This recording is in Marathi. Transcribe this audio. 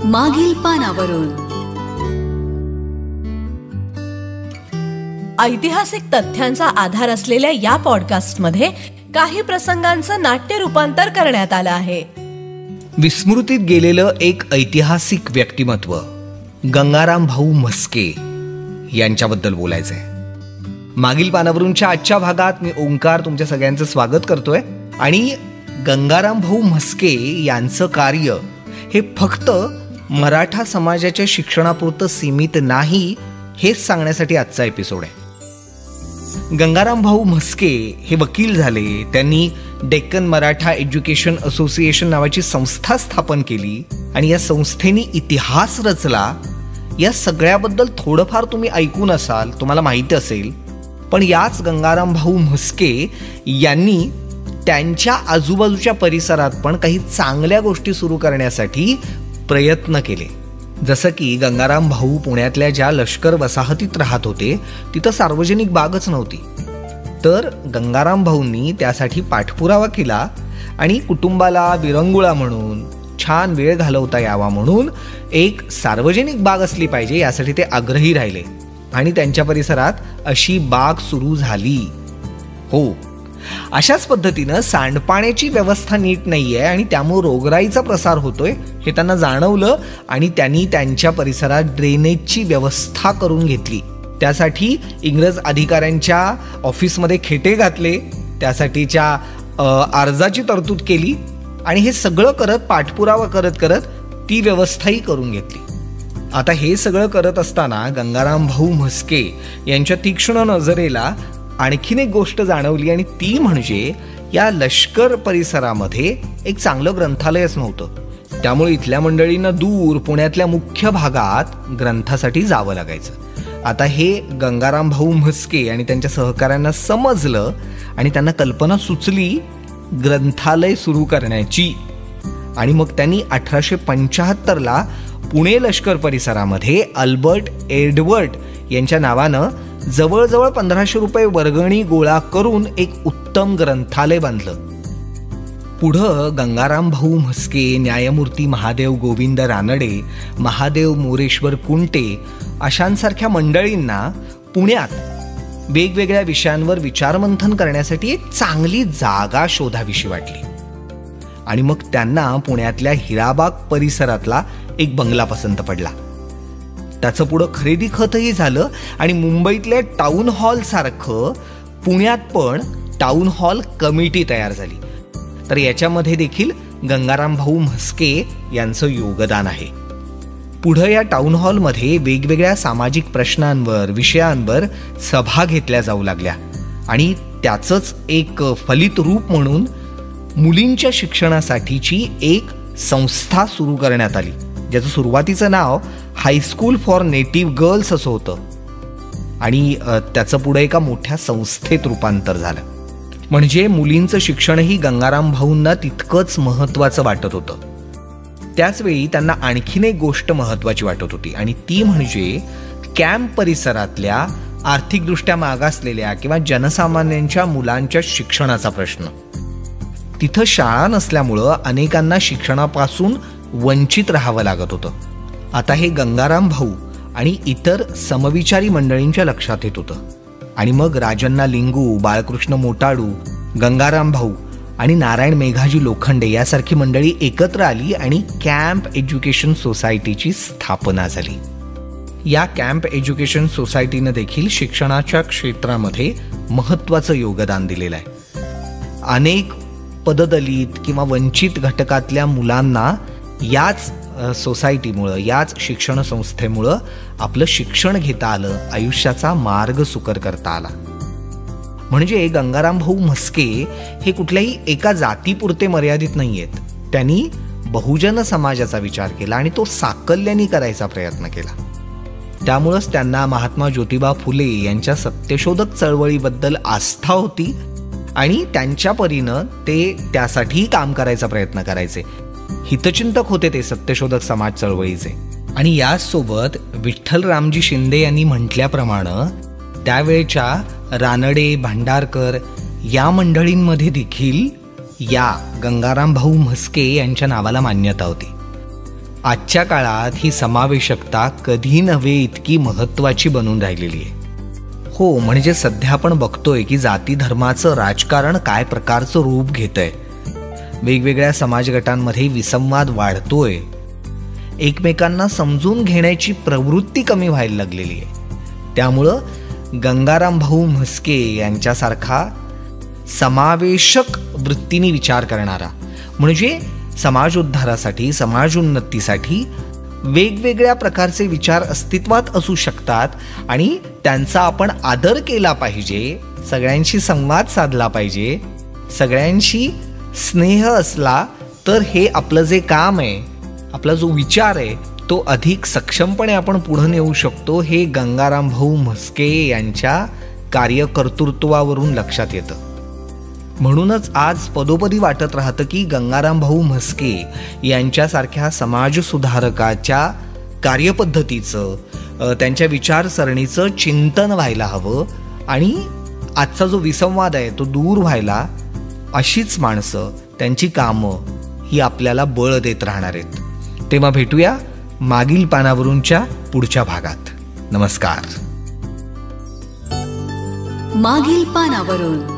मागील पानावरून. ऐतिहासिक तथ्यांचा आधार असलेल्या या पॉडकास्टमध्ये काही प्रसंगांचं नाट्य रूपांतर करण्यात आलं आहे. विस्मृतीत गेलेलं एक ऐतिहासिक व्यक्तिमत्व गंगाराम भाऊ म्हस्के यांच्याबद्दल बोलायचंय. मागील पानावरूनच्या आजच्या भागात मी ओंकार तुमच्या सगळ्यांचं स्वागत करतोय. आणि गंगाराम भाऊ म्हस्के यांचं कार्य हे फक्त मराठा समाजाच्या शिक्षणापुरतं सीमित नाही हेच सांगण्यासाठी आजचा एपिसोड आहे. गंगाराम भाऊ म्हस्के हे वकील झाले. त्यांनी डेक्कन मराठा एज्युकेशन असोसिएशन नावाची संस्था स्थापन केली आणि या संस्थेने इतिहास रचला. या सगळ्याबद्दल थोडंफार तुम्ही ऐकून असाल, तुम्हाला माहिती असेल. पण याच गंगाराम भाऊ म्हस्के यांनी त्यांच्या आजूबाजूच्या परिसरात पण काही चांगल्या गोष्टी सुरू करण्यासाठी प्रयत्न केले. जसं की गंगाराम भाऊ पुण्यातल्या ज्या लष्कर वसाहतीत राहत होते तिथं सार्वजनिक बागच नव्हती. तर गंगाराम भाऊंनी त्यासाठी पाठपुरावा केला आणि कुटुंबाला विरंगुळा म्हणून, छान वेळ घालवता यावा म्हणून एक सार्वजनिक बाग असली पाहिजे यासाठी ते आग्रही राहिले आणि त्यांच्या परिसरात अशी बाग सुरू झाली. हो, अशाच पद्धतीनं सांडपाण्याची व्यवस्था नीट नाहीये आणि त्यामुळे रोगराईचा प्रसार होतोय हे त्यांना जाणवलं आणि त्यांनी त्यांच्या परिसरात ड्रेनेजची व्यवस्था करून घेतली. त्यासाठी इंग्रज अधिकाऱ्यांच्या ऑफिसमध्ये खेटे घातले, त्यासाठीच्या अर्जाची तरतूद केली आणि हे सगळं करत पाठपुरावा करत करत ती व्यवस्थाही करून घेतली. आता हे सगळं करत असताना गंगाराम भाऊ म्हस्के यांच्या तीक्ष्ण नजरेला आणखीन एक गोष्ट जाणवली आणि ती म्हणजे या लष्कर परिसरामध्ये एक चांगलं ग्रंथालयच नव्हतं. त्यामुळे इथल्या मंडळींना दूर पुण्यातल्या मुख्य भागात ग्रंथासाठी जावं लागायचं. आता हे गंगाराम भाऊ म्हस्के आणि त्यांच्या सहकाऱ्यांना समजलं आणि त्यांना कल्पना सुचली ग्रंथालय सुरू करण्याची. आणि मग त्यांनी 1875ला पुणे लष्कर परिसरामध्ये अल्बर्ट एडवर्ड यांच्या नावानं जवळजवळ 1500 रुपये वर्गणी गोळा करून एक उत्तम ग्रंथालय बांधलं. पुढं गंगाराम भाऊ म्हस्के, न्यायमूर्ती महादेव गोविंद रानडे, महादेव मोरेश्वर कुंटे अशांसारख्या मंडळींना पुण्यात वेगवेगळ्या विषयांवर विचारमंथन करण्यासाठी एक चांगली जागा शोधावीशी वाटली. आणि मग त्यांना पुण्यातल्या हिराबाग परिसरातला एक बंगला पसंत पडला. त्याचं पुढं खरेदी खतही झालं आणि मुंबईतल्या टाऊन हॉल सारखं पुण्यात पण टाऊन हॉल कमिटी तयार झाली. तर याच्यामध्ये देखील गंगाराम भाऊ म्हस्के यांचं योगदान आहे. पुढं या टाऊन हॉलमध्ये वेगवेगळ्या सामाजिक प्रश्नांवर, विषयांवर सभा घेतल्या जाऊ लागल्या आणि त्याचंच एक फलित रूप म्हणून मुलींच्या शिक्षणासाठीची एक संस्था सुरू करण्यात आली, ज्याचं सुरुवातीचं नाव हायस्कूल फॉर नेटिव्ह गर्ल्स असं होतं आणि त्याचं पुढे एका मोठ्या संस्थेत रूपांतर झालं. म्हणजे मुलींचं शिक्षणही गंगाराम भाऊंना तितकंच महत्त्वाचं वाटत होतं. त्याचवेळी त्यांना आणखीन एक गोष्ट महत्त्वाची वाटत होती आणि ती म्हणजे कॅम्प परिसरातल्या आर्थिकदृष्ट्या मागासलेल्या किंवा जनसामान्यांच्या मुलांच्या शिक्षणाचा प्रश्न. तिथं शाळा नसल्यामुळं अनेकांना शिक्षणापासून वंचित राहावं लागत होतं. आता हे गंगाराम भाऊ आणि इतर समविचारी मंडळींच्या लक्षात येत होतं आणि मग राजन्ना लिंगू, बाळकृष्ण मोटाडू, गंगाराम भाऊ आणि नारायण मेघाजी लोखंडे यासारखी मंडळी एकत्र आली आणि कॅम्प एज्युकेशन सोसायटीची स्थापना झाली. या कॅम्प एज्युकेशन सोसायटीनं देखील शिक्षणाच्या क्षेत्रामध्ये महत्त्वाचं योगदान दिलेलं आहे. अनेक पददलित किंवा वंचित घटकातल्या मुलांना याच सोसायटीमुळं, याच शिक्षण संस्थेमुळं आपलं शिक्षण घेता आलं, आयुष्याचा मार्ग सुकर करता आला. म्हणजे गंगाराम भाऊ म्हस्के हे कुठल्याही एका जातीपुरते मर्यादित नाही आहेत. त्यांनी बहुजन समाजाचा विचार केला आणि तो साकल्याने करायचा प्रयत्न केला. त्यामुळंच त्यांना महात्मा ज्योतिबा फुले यांच्या सत्यशोधक चळवळीबद्दल आस्था होती आणि त्यांच्या परीनं ते त्यासाठी काम करायचा प्रयत्न करायचे. हितचिंतक होते ते सत्यशोधक समाज चळवळीचे. आणि याचसोबत विठ्ठलरामजी शिंदे यांनी म्हटल्याप्रमाणे त्यावेळच्या रानडे, भांडारकर या मंडळींमध्ये देखील या गंगाराम भाऊ म्हस्के यांच्या नावाला मान्यता होती. आजच्या काळात ही समावेशकता कधी नव्हे इतकी महत्त्वाची बनून राहिलेली आहे. हो, म्हणजे सध्या आपण बघतोय की जाती धर्माचं राजकारण काय प्रकारचं रूप घेतंय. वेगवेगळ्या समाज गटांमध्ये विसंवाद वाढतोय. एकमेकांना समजून घेण्याची प्रवृत्ती कमी व्हायला लागलेली आहे. त्यामुळं गंगाराम भाऊ म्हस्के यांच्यासारखा समावेशक वृत्तीने विचार करणारा, म्हणजे समाज उद्धारासाठी, समाज उन्नतीसाठी वेगवेगळ्या प्रकारचे विचार अस्तित्वात असू शकतात आणि त्यांचा आपण आदर केला पाहिजे, सगळ्यांशी संवाद साधला पाहिजे, सगळ्यांशी स्नेह असला तर हे आपलं जे काम आहे, आपला जो विचार आहे तो अधिक सक्षमपणे आपण पुढे नेऊ शकतो. हे गंगाराम भाऊ म्हस्के यांच्या कार्यकर्तृत्वावरून लक्षात येतं. म्हणूनच आज पदोपदी वाटत राहतं की गंगाराम भाऊ म्हस्के यांच्यासारख्या समाजसुधारकाच्या कार्यपद्धतीचं, त्यांच्या विचारसरणीचं चिंतन व्हायला हवं आणि आजचा जो विसंवाद आहे तो दूर व्हायला अशीच माणसं, त्यांची कामं ही आपल्याला बळ देत राहणार आहेत. तेव्हा भेटूया मागील पानावरूनच्या पुढच्या भागात. नमस्कार. मागील पानावरून